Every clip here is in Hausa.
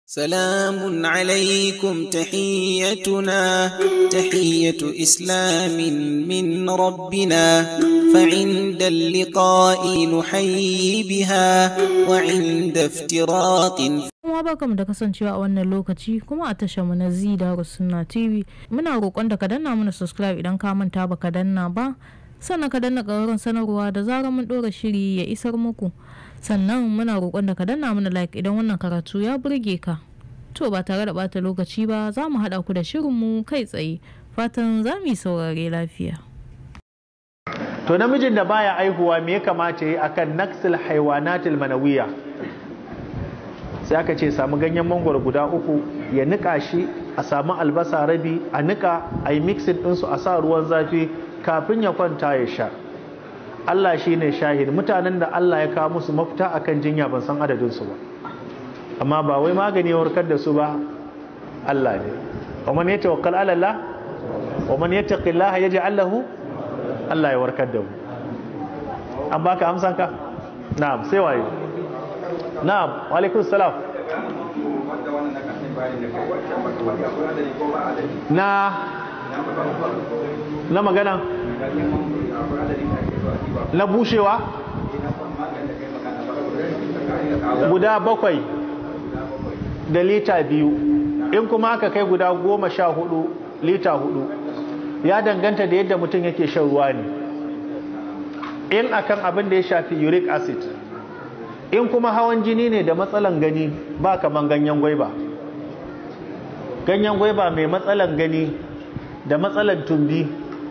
سلام عليكم تحيتنا تحية إسلام من ربنا فعند اللقاء نحيي بها وعند افتراق. Kuma barkamu da kasancewa a wannan lokaci kuma a tashar mu na Zidarus Sunna TV. Muna roƙon da ka danna mana subscribe idan ka manta ba ka danna ba, sannan ka danna ƙararrawar sanarwa da zarar mun ɗora shiri ya isar muku. Sannan muna roƙon da ka danna mana like idan wannan karatu ya burge ka. To ba tare da bata lokaci ba za mu haɗa ku da shirinmu kai tsaye, fatan za mu yi saurare lafiya. To namijin da baya aihuwa me ya kamata yi akan naksil haywanatil manawiyya? Sai aka ce samu ganyen mangwaro guda 3 ya nika shi, a samu albasa rabi a nika, a yi mixing ɗinsu a sa ruwan zafi kafin ya kwanta ya sha. Allah shi ne shahid, mutanen da Allah ya kawo musu mafita akan jinya ban san adadinsu ba, amma ba wai magani ya warkar da su ba, Allah ne. wa man yatawakkal ala Allah wa man yattaqillaha yaj'al lahu, Allah ya warkar da mu. An baka amsan ka? Na'am, sai waye? Na'am, wa alaikum salam. Na magana na bushewa guda 7 da lita 2, in kuma aka kai guda 14 lita 4, ya danganta da yadda mutum yake shan ruwa ne. In akan abin da ya shafi uric acid, in kuma hawan jini ne da matsalan gani, ba kaman ganyen gwaiba. Ganyen gwaiba mai matsalan gani da matsalan tumbi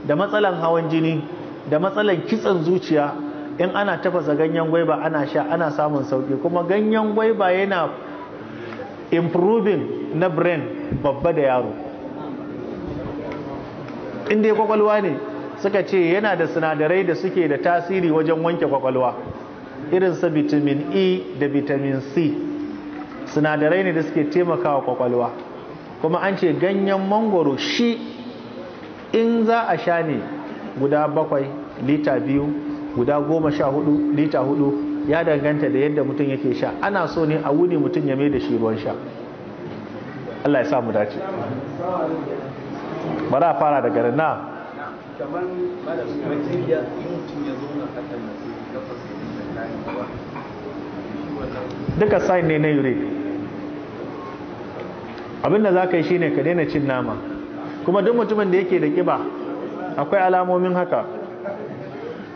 da matsalan hawan jini da matsalan kitsen zuciya, in ana tafasa ganyen gwaiba ana sha ana samun sauki. Kuma ganyen gwaiba yana improving na brain babba da yaro. Inda ya kwakwalwa ne suka ce yana da sinadarai da suke da tasiri wajen wanke kwakwalwa, irin su vitamin E da vitamin C, sinadarai ne da suke taimakawa kwakwalwa. Kuma an ce ganyen mangoro shi in za a sha ne guda 7 lita 2, guda 14 lita 4, ya danganta da yadda mutum yake sha. Ana so ne a wuni mutum ya mai da shi ruwan sha. Allah ya samu dace. Bari a fara daga nan. Kaman bacteria in mutum ya zo na hakan na sai duka sign ne na uric. Abinda za ka yi shine ka daina cin nama, kuma duk mutumin da yake da kiba akwai alamomin haka.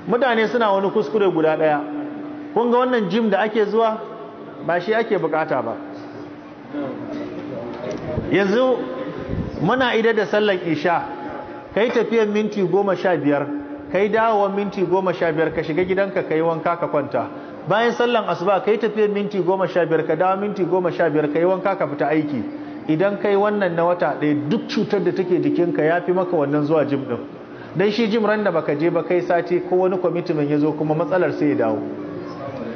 Mutane suna wani kuskure guda daya, kun ga wannan gym da ake zuwa ba shi ake bukata ba. Yanzu muna idar da sallar isha, kai tafiyar minti 15, kai dawowar minti 15, ka shiga gidanka kai wanka ka kwanta. Bayan sallan asuba kai tafiyar minti 15, ka dawo minti 15, kai wanka ka fita aiki. Idan kai wannan na wata ɗaya, duk cutar da take jikinka ya fi maka wannan zuwa jim ɗin. Dan shi jim ran da baka je ba kai sati ko wani commitment ya zo, kuma matsalar sai ya dawo.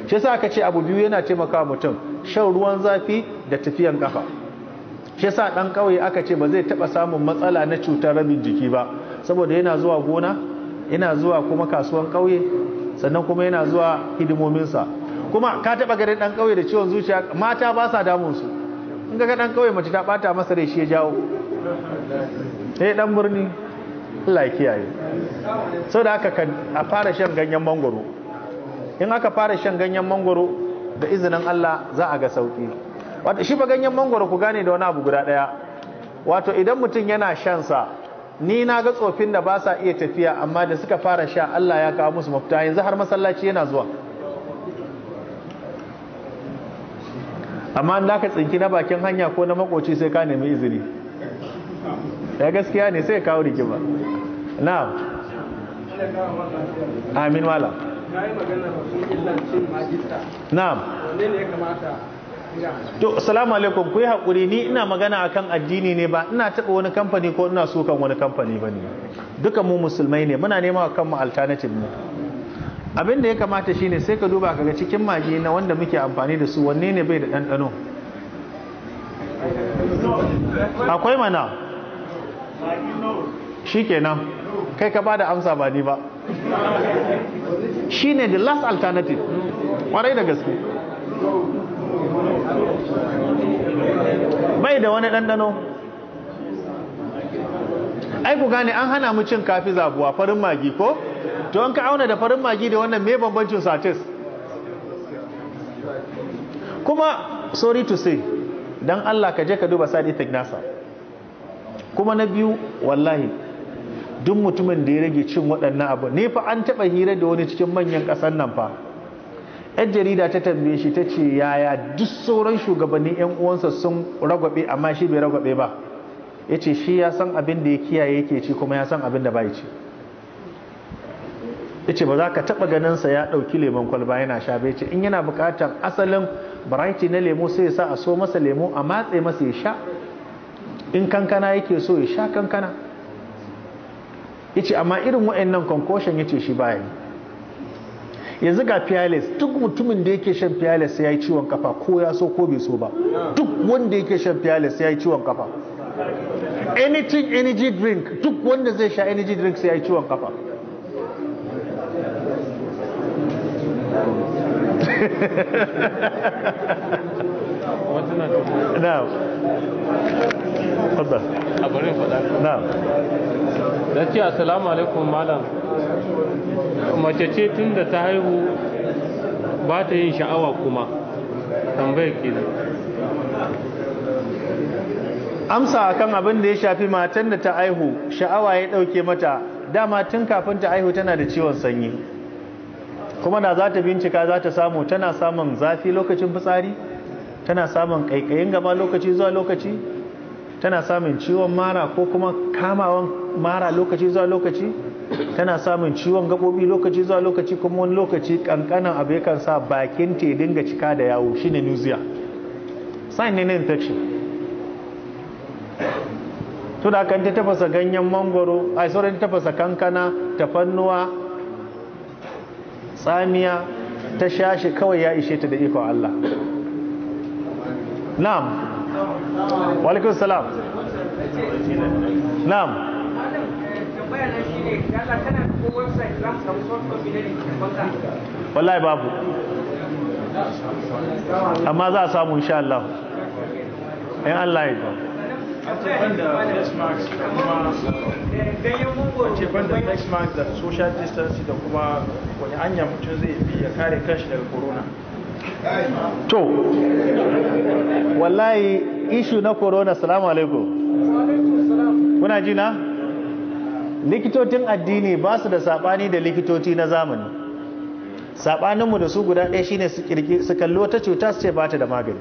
Shi yasa aka ce abu biyu yana taimakawa mutum, shan ruwan zafi da tafiyan kafa. Shi yasa dan kauye aka ce ba zai taba samun matsala na cutar rabin jiki ba, saboda yana zuwa gona, yana zuwa kuma kasuwan kauye, sannan kuma yana zuwa hidimominsa. Kuma ka taba ganin dan kauye da ciwon zuciya, mata ba sa damun su. In ga dan kauye mace ta bata masa rai shi ya jawo. Dan birni, Allah ya kiyaye. Saboda haka a fara shan ganyen mangoro. In aka fara shan ganyen mangoro da izinin Allah za a ga sauki. Wato shi ba ganyen mangoro ku gane da wani abu guda daya. Wato idan mutum yana shan sa, ni na ga tsofin da ba sa iya tafiya amma da suka fara sha Allah ya kawo musu mafita, yanzu har masallaci yana zuwa. Amma in ka tsinki na bakin hanya ko na makoci sai ka nemi izini. Ya gaskiya ne sai kawo rigima. Na'am. Amin wala. Na'am. ne ya kamata? To, assalamu alaikum, ku yi haƙuri, ni ina magana akan addini ne, ba ina taɓa wani kamfani ko ina sukan wani kamfani ba ne. Duka mu musulmai ne, muna nema wa kanmu alternative ne. Abin da ya kamata shine sai ka duba kaga cikin magi na wanda muke amfani da su wanne ne bai da ɗanɗano. Akwai mana? Shi kenan, kai ka ba da amsa ba ni ba. Shi ne the last alternative, ƙwarai da gaske. bai da wani ɗanɗano. Ai ku gane an hana mu cin kafi zabuwa farin magi ko? To an ka auna da farin magi da wannan me bambancin sa taste? Kuma sorry to say, dan Allah ka je ka duba side effect nasa. Kuma na biyu wallahi duk mutumin da ya rage cin waɗannan abu, ne fa an taɓa hira da wani cikin manyan ƙasar nan fa. Yan jarida ta tambaye shi ta ce yaya duk sauran shugabannin 'yan uwansa sun ragwabe amma shi bai ragwabe ba. Ya ce shi ya san abin da ya kiyaye yake ci kuma ya san abin da bai ci. Ya ce ba za ka taɓa ganinsa ya ɗauki lemon kwalba yana sha bai ce in yana buƙatar asalin variety na lemo sai ya sa a so masa lemo a matse masa ya sha, in kankana yake so ya sha kankana. Ya ce amma irin wa'annan concoction ya ce shi baya yi. Yanzu ga Fearless, duk mutumin da yake shan Fearless ya yi ciwon kafa ko ya so ko bai so ba. Duk wanda yake shan Fearless ya yi ciwon kafa. Anything energy drink, duk wanda zai sha energy drink sai ya yi ciwon kafa. Now, hold on. Now, da ce assalamu alaikum malam, mace ce tun da ta haihu ba ta yin sha'awa kuma tambayar ke amsa akan abin da ya shafi matan da ta haihu sha'awa ya dauke mata, dama tun kafin ta haihu tana da ciwon sanyi, kuma da za ta bincika za ta samu tana samun zafi lokacin fitsari, tana samun kaikayin gaba lokaci zuwa lokaci, tana samun ciwon mara ko kuma kamawan mara lokaci zuwa lokaci, tana samun ciwon gabobi lokaci zuwa lokaci, kuma wani lokaci kankanan abu yakan sa bakin ta dinga cika da yawo, shine nausea, sign ne na infection. To da kan ta tafasa ganyen mangoro, ai sauran ta tafasa kankana, tafannuwa, tsamiya, ta sha shi kawai ya ishe ta da ikon Allah. Na'am. Wa alaikum salam. Na'am. Wallahi babu. Amma za a samu insha Allah. In Allah ya ba. ce banda face mask da social distancing da kuma wani hanya mutum zai bi ya kare kanshi daga corona. To wallahi issue na corona, salamu alaikum, kuna ji na? Likitocin addini ba su da sabani da likitoci na zamani. Sabaninmu da su guda ɗaya shine su kalli wata cuta su ce ba ta da magani,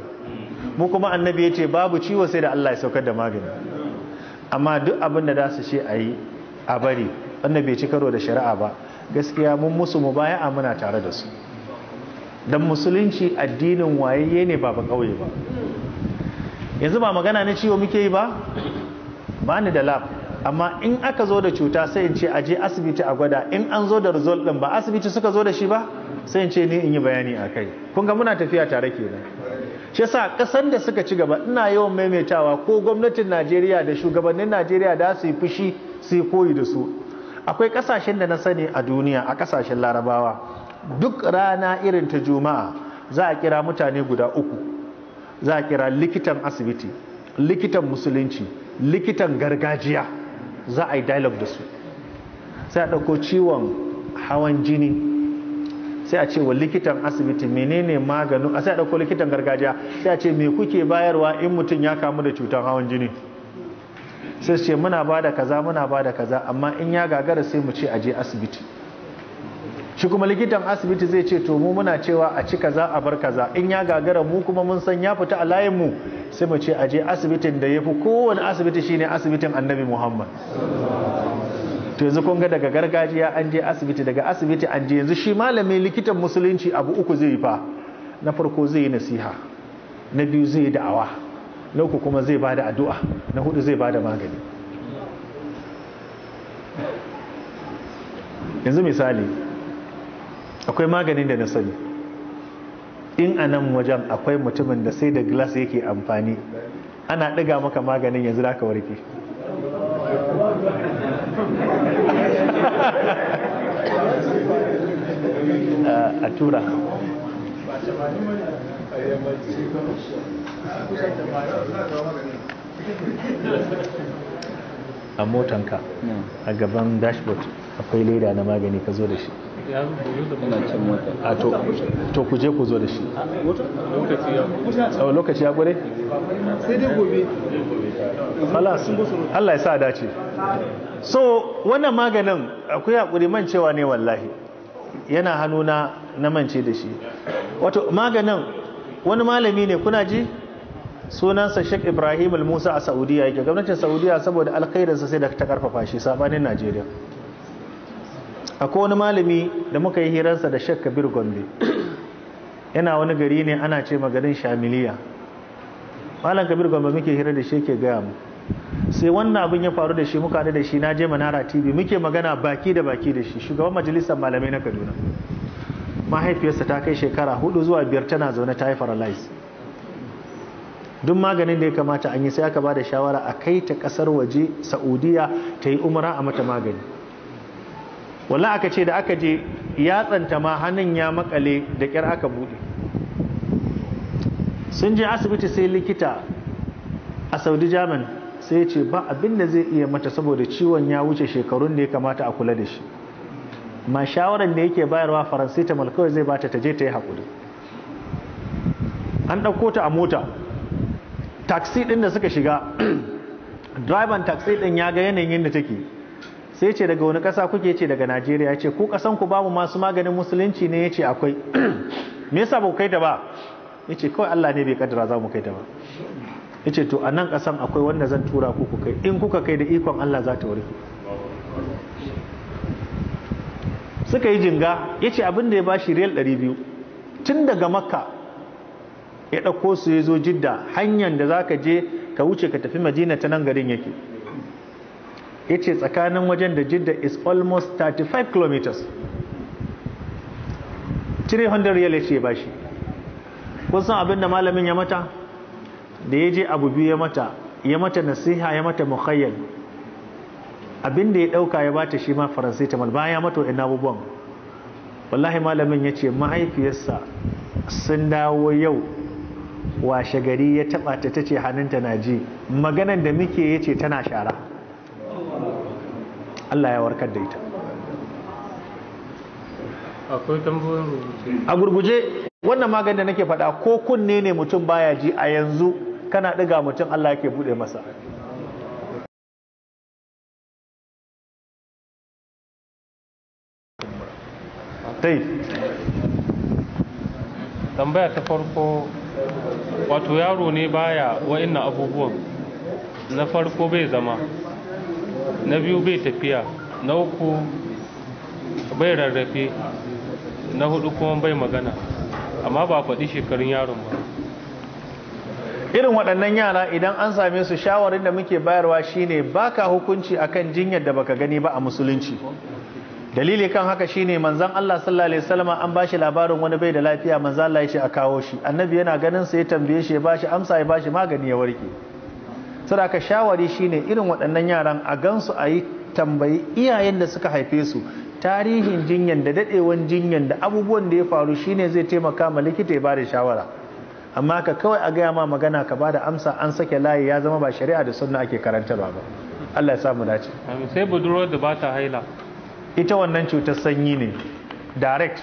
mu kuma annabi ya ce babu ciwo sai da Allah ya saukar da magani. Amma duk abin da za su ce a yi a bari, wannan bai ci karo da shari'a ba, gaskiya mun musu mubaya'a muna tare da su. Dan musulunci addinin wayayye ne ba kauye ba. Yanzu ba magana na ciwo muke yi ba ni da lab, amma in aka zo da cuta sai in ce aje asibiti a gwada, in an zo da result din ba asibiti suka zo da shi ba, sai in ce ni in yi bayani akai. Kun ga muna tafiya tare kenan. Shi yasa kasan da suka ci gaba, ina yawan maimaitawa, ko gwamnatin Najeriya da shugabannin Najeriya da su yi fushi su yi koyi da su. Akwai kasashen da na sani a duniya, a kasashen Larabawa, duk rana irin ta Juma'a za a kira mutane guda uku. Za a kira likitan asibiti, likitan musulunci, likitan gargajiya, za a yi dialogue da su. Sai a ɗauko ciwon hawan jini, sai a ce wa likitan asibiti menene maganin, sai a ɗauko likitan gargajiya sai a ce me kuke bayarwa in mutum ya kamu da cutar hawan jini, sai su ce muna ba da kaza muna ba da kaza, amma in ya gagara sai mu ce aje asibiti. Shi kuma likitan asibiti zai ce to mu muna cewa a ci kaza a bar kaza, in ya gagara mu kuma mun san ya fita a layin mu, sai mu ce aje asibitin da yafi kowane asibiti, shine asibitin Annabi Muhammad. To yanzu kun ga daga gargajiya an je asibiti, daga asibiti an je, yanzu shi malamin likitan musulunci abu uku zai yi fa. Na farko zai yi nasiha, na biyu zai yi da'awa, na uku kuma zai bada addu'a, na hudu zai bada magani. Yanzu misali, akwai maganin da na sani, in a nan wajen akwai mutumin da sai da glass yake amfani, ana ɗiga maka maganin yanzu da ka warke. A tura a motanka a gaban dashboard akwai leda na magani ka zo da shi to ku je ku zo da shi lokaci ya gure sai dai gobe Allah ya sa dace. So wannan maganin akwai hakuri man cewa ne wallahi yana hannuna na mance da shi. Wato maganin wani malami ne kuna ji sunansa Sheikh Ibrahim Al-Musa a Saudiya yake. Gwamnatin Saudiya saboda alkhairinsa sai da ta karfafa shi sabanin Najeriya. Akwai wani malami da muka yi hirarsa da Sheikh Kabir Gombe, yana wani gari ne ana ce maganin Shamiliya. Malam Kabir Gombe muke hira da shi yake gaya mu, sai wannan abin ya faru da shi muka haɗu da shi na je Manara TV muke magana baki da baki da shi, shugaban majalisar malamai na Kaduna. Mahaifiyarsa ta kai shekara 4 zuwa 5 tana zaune ta yi paralyze. Duk maganin da ya kamata an yi sai aka ba da shawara a kai ta kasar waje Saudiya ta yi umra a mata magani. Walla aka ce da aka je ya tsanta ma hannun ya makale da kyar aka bude. Sun je asibiti sai likita a Saudi German sai ya ce ba abin da zai iya mata saboda ciwon ya wuce shekarun da ya kamata a kula da shi. Ma shawaran da yake bayarwa paracetamol kawai zai bata ta je ta yi haƙuri. An ɗauko ta a mota, taxi ɗin da suka shiga, driver taxi ɗin ya ga yanayin da take, sai ce daga wani ƙasa kuke, ce daga Najeriya. Ya ce ku ƙasan ku babu masu maganin musulunci ne? Ya ce akwai. Me yasa ba ku kai ta ba? Ya ce kawai Allah ne bai kaddara za mu kai ta ba. Ya ce to a nan ƙasan akwai wanda zan tura ku kai, in kuka kai da ikon Allah za ta warke. Suka yi jinga. Ya ce abin da ya bashi riyal 200 tun daga Makka ya ɗauko su ya zo Jidda, hanyar da za ka je ka wuce ka tafi Madina ta nan garin yake. Ya ce tsakanin wajen da Jidda is almost 35 kilometers. 300 riyal ya ce ba shi. Kun san abin da malamin ya mata? Da ya je abu biyu ya mata nasiha, ya mata mukhayyal. Abin da ya ɗauka ya bata shi ma paracetamol bayan ya mata wa'in abubuwan. Wallahi malamin ya ce mahaifiyarsa sun dawo yau, washe gari ya taɓa ta tace hannunta na ji, maganan da muke ya ce tana shara. Allah ya warkar da ita. Akwai tambayoyin rubuce. A gurguje wannan maganin da nake faɗa ko kunne ne mutum baya ji a yanzu kana ɗiga mutum Allah yake buɗe masa. Tambaya ta farko, wato yaro ne baya wa'innan abubuwan. Na farko bai zama, na biyu bai tafiya, na uku bai rarrafe, na hudu kuma bai magana, amma ba faɗi shekarun yaron ba. Irin waɗannan yara idan an same su, shawarin da muke bayarwa shine baka hukunci akan jinyar da baka gani ba a musulunci. Dalili kan haka shine manzon Allah sallallahu alaihi wasallam an bashi labarin wani bai da lafiya, manzon Allah ya ce a kawo shi. Annabi yana ganin sa ya tambaye shi, ya bashi amsa, ya bashi magani, ya warke. Saboda shawari shine irin waɗannan yaran a gansu a yi tambayi iyayen da suka haife su tarihin jinyan da dadewan jinyan da abubuwan da ya faru, shine zai taimaka ma likita ya bada shawara. Amma ka kawai a gaya ma magana ka bada amsa an sake layi, ya zama ba shari'a da sunna ake karantarwa ba. Allah ya sa mu dace. Sai budurwar da ba ta haila, ita wannan cutar sanyi ne direct.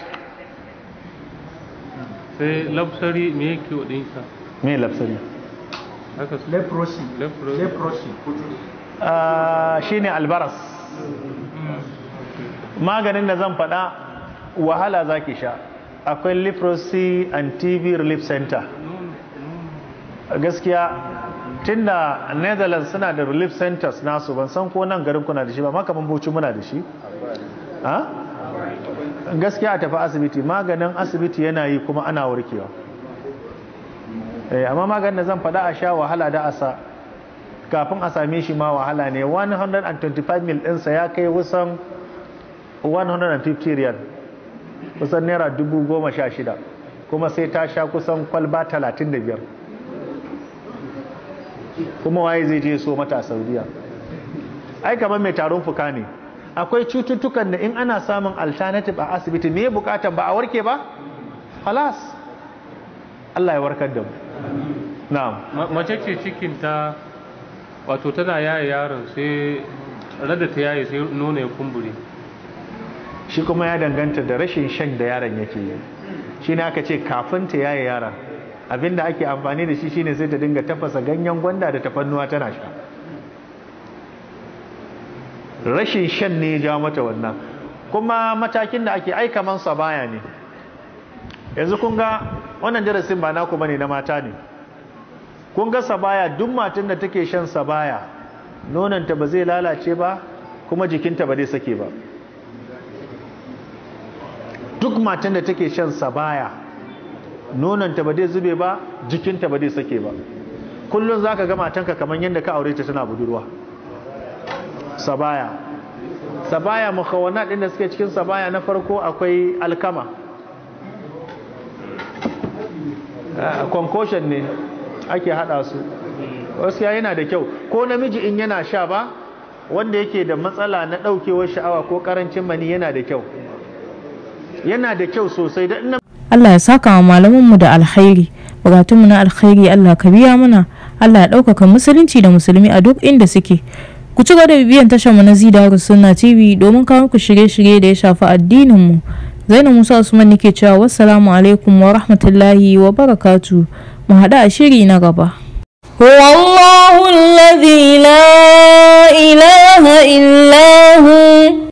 sai lafsari me yake wadinsa? Me lafsari? leprosy shine albaras. Maganin da zan faɗa wahala zaki sha. Akwai leprosy and TB relief center. Gaskiya tunda Netherlands suna da relief centers nasu, ban san ko nan garin kuna da shi ba, makaman Bauchi muna da shi. Gaskiya a tafi asibiti, maganin asibiti yana yi kuma ana warkewa. Amma maganin da zan faɗa a sha wahala da asa, kafin a same shi ma wahala ne. 125 mil ɗinsa ya kai kusan 150 riyal, kusan naira 16,000, kuma sai ta sha kusan kwalba 35. Kuma waye zai je so mata a Saudiya? Ai kamar mai tarin fuka ne. Akwai cututtukan da in ana samun alternative a asibiti, me bukatan ba a warke ba? Halas, Allah ya warkar da mu. Na'am. Mace ce cikin ta wato tana yaye yaron sai rada ta yaye sai nono ya kumbure. shi kuma ya danganta da rashin shan da yaron yake yi. shi ne aka ce kafin ta yaye yaron abinda ake amfani da shi shine sai ta dinga tafasa ganyen gwanda da tafannuwa tana sha. rashin shan ne ya jawo mata wannan. kuma matakin da ake aika man sabaya ne. yanzu kun ga wannan darasin ba naku bane, na mata ne. kun ga sabaya, duk matan da take shan sabaya nonanta ba zai lalace ba kuma jikinta ba zai sake ba. duk matan da take shan sabaya nonanta ba zai zube ba, jikinta ba zai sake ba. kullum zaka ga matanka kamar yadda ka aure ta tana budurwa. sabaya mukhawana din da suke cikin sabaya, na farko akwai alkama, concussion ne ake hada su. gaskiya yana da kyau, ko namiji in yana sha ba, wanda yake da matsala na daukewar sha'awa ko karancin mani, yana da kyau, yana da kyau sosai. da Allah ya saka wa malamanmu da alkhairi, bukatunmu na alkhairi Allah ka biya mana, Allah ya ɗaukaka musulunci da musulmi a duk inda suke. Ku ci gaba da bibiyan tashar mu na Zidarus Sunna TV domin kawo ku shirye-shirye da ya shafi addinin mu. Zainab Musa Usman nake cewa wassalamu alaikum wa rahmatullahi wa barakatuh. Mu haɗu a shiri na gaba. Wallahu alladhi la ilaha illa hu